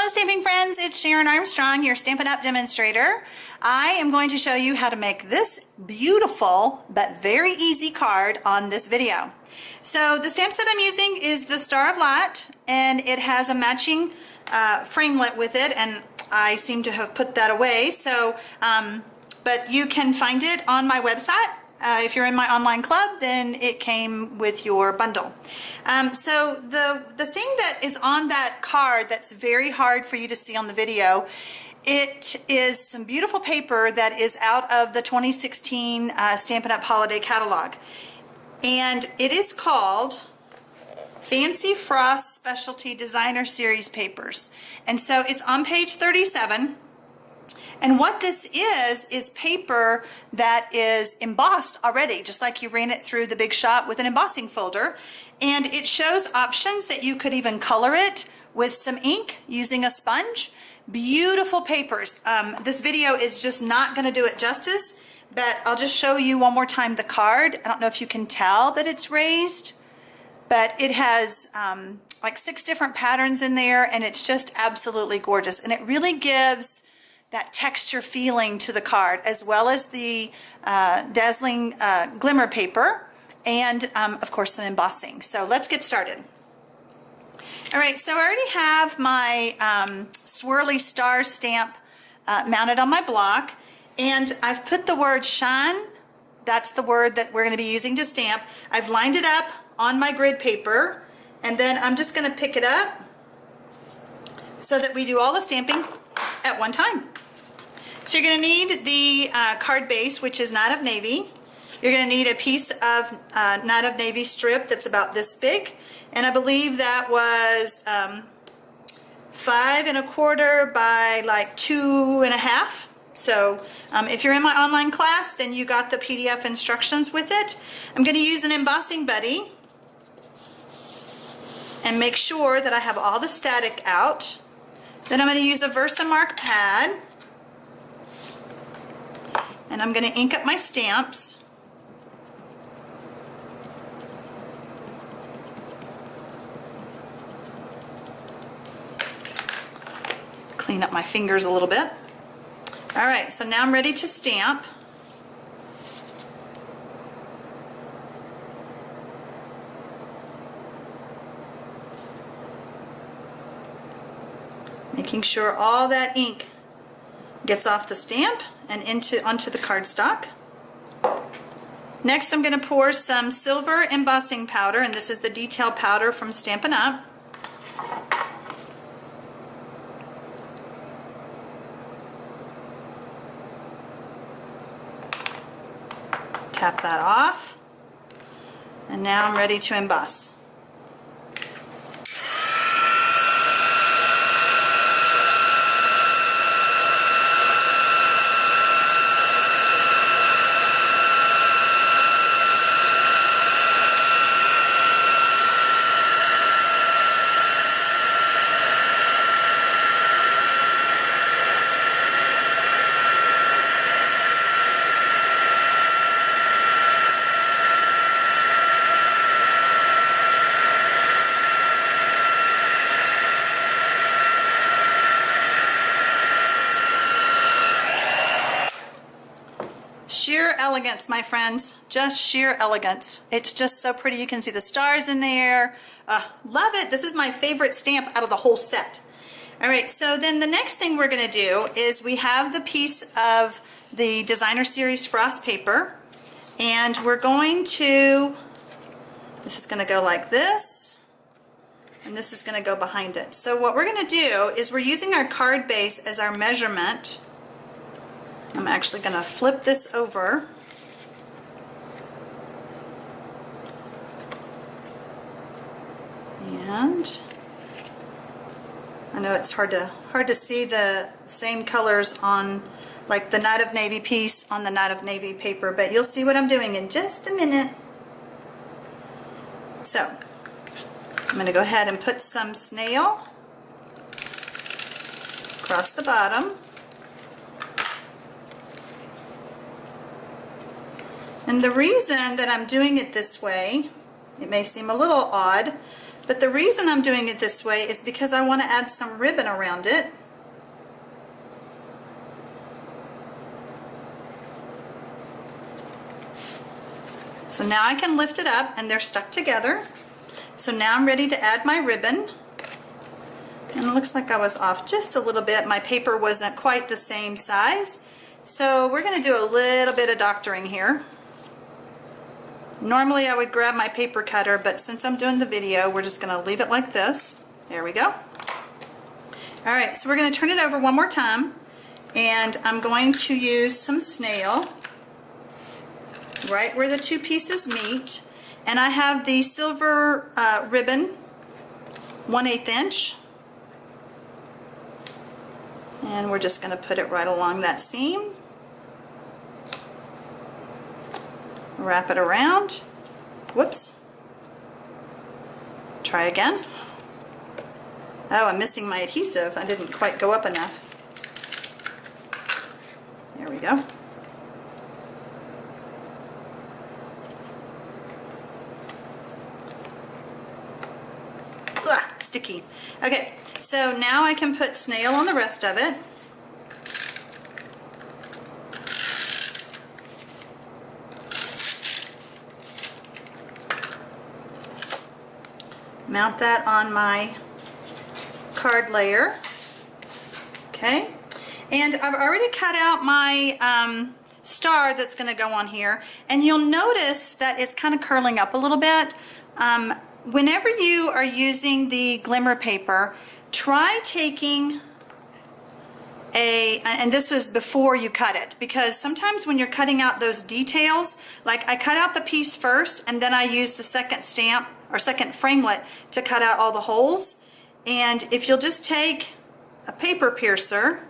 Hello stamping friends, it's Sharon Armstrong, your Stampin' Up! Demonstrator. I am going to show you how to make this beautiful but very easy card on this video. So the stamps that I'm using is the Star of Light, and it has a matching framelit with it, and I seem to have put that away. So, but you can find it on my website. If you're in my online club, then it came with your bundle. So the thing that is on that card that's very hard for you to see on the video, it is some beautiful paper that is out of the 2016 Stampin' Up! Holiday Catalog. And it is called Fancy Frost Specialty Designer Series Papers. And so it's on page 37. And what this is paper that is embossed already, just like you ran it through the Big Shot with an embossing folder. And it shows options that you could even color it with some ink using a sponge. Beautiful papers. This video is just not going to do it justice, but I'll just show you one more time the card. I don't know if you can tell that it's raised, but it has like 6 different patterns in there, and it's just absolutely gorgeous. And it really gives that texture feeling to the card, as well as the Dazzlin Glimmer paper, and of course some embossing. So let's get started. All right, so I already have my swirly star stamp mounted on my block, and I've put the word shine. That's the word that we're going to be using to stamp. I've lined it up on my grid paper, and then I'm just going to pick it up so that we do all the stamping at one time. So you're going to need the card base, which is Night of Navy. You're going to need a piece of Night of Navy strip that's about this big, and I believe that was 5 1/4 by like 2 1/2. So if you're in my online class, then you got the PDF instructions with it. I'm going to use an embossing buddy and make sure that I have all the static out. Then I'm going to use a Versarmark pad, and I'm going to ink up my stamps. Clean up my fingers a little bit. All right, so now I'm ready to stamp. Making sure all that ink gets off the stamp and onto the cardstock. Next, I'm going to pour some silver embossing powder, and this is the detail powder from Stampin' Up. Tap that off, and now I'm ready to emboss. Sheer elegance, my friends, just sheer elegance. It's just so pretty. You can see the stars in there. Love it. This is my favorite stamp out of the whole set. All right, so then the next thing we're going to do is we have the piece of the Designer Series Frost paper, and we're going to, this is going to go like this, and this is going to go behind it. So what we're going to do is we're using our card base as our measurement. I'm actually going to flip this over. And I know it's hard to see the same colors on like the Night of Navy piece on the Night of Navy paper, but you'll see what I'm doing in just a minute. So I'm going to go ahead and put some SNAIL across the bottom. And the reason that I'm doing it this way, it may seem a little odd, But the reason I'm doing it this way is because I want to add some ribbon around it. So now I can lift it up and they're stuck together. So now I'm ready to add my ribbon. And it looks like I was off just a little bit. My paper wasn't quite the same size. So we're going to do a little bit of doctoring here. Normally I would grab my paper cutter, but since I'm doing the video, we're just going to leave it like this. There we go. All right, so we're going to turn it over one more time, and I'm going to use some SNAIL right where the two pieces meet. And I have the silver ribbon, 1/8 inch. And we're just going to put it right along that seam. Wrap it around. Whoops. Try again. Oh, I'm missing my adhesive. I didn't quite go up enough. There we go. Ugh, sticky. Okay, so now I can put SNAIL on the rest of it. Mount that on my card layer. Okay, and I've already cut out my star that's going to go on here, and you'll notice that it's kind of curling up a little bit. Whenever you are using the Glimmer paper, try taking and this was before you cut it, because sometimes when you're cutting out those details, like I cut out the piece first and then I use the second stamp or second framelit to cut out all the holes. And if you'll just take a paper piercer,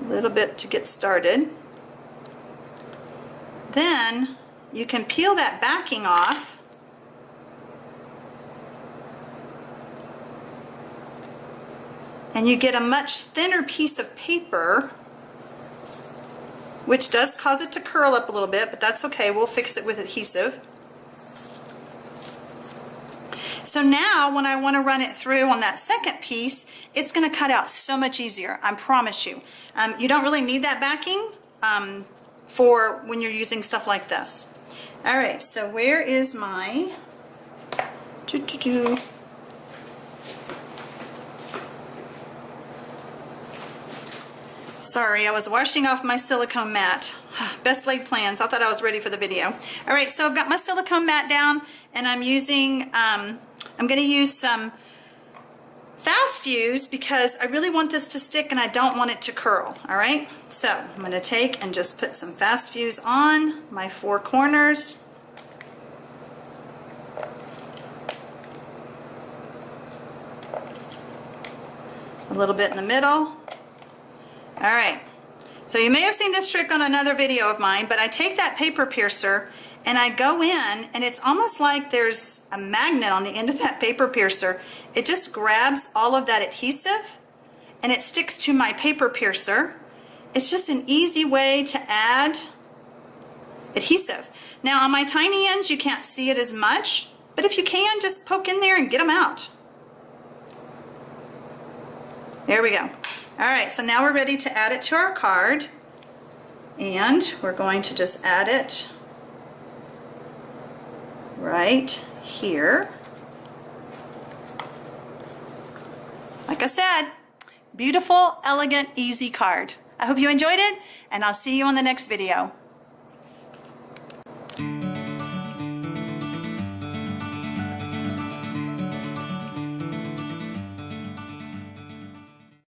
a little bit to get started, then you can peel that backing off. And you get a much thinner piece of paper, which does cause it to curl up a little bit, but that's okay. We'll fix it with adhesive. So now when I want to run it through on that second piece, it's going to cut out so much easier, I promise you. You don't really need that backing for when you're using stuff like this. All right, so where is my... Sorry, I was washing off my silicone mat. Best laid plans. I thought I was ready for the video. All right, so I've got my silicone mat down, and I'm using, I'm going to use some fast fuse because I really want this to stick and I don't want it to curl. All right, so I'm going to take and just put some fast fuse on my four corners. A little bit in the middle. All right, so you may have seen this trick on another video of mine, but I take that paper piercer and I go in, and it's almost like there's a magnet on the end of that paper piercer. It just grabs all of that adhesive and it sticks to my paper piercer. It's just an easy way to add adhesive. Now on my tiny ends you can't see it as much, but if you can, just poke in there and get them out. There we go. All right, so now we're ready to add it to our card, and we're going to just add it right here. Like I said, beautiful, elegant, easy card. I hope you enjoyed it, and I'll see you on the next video.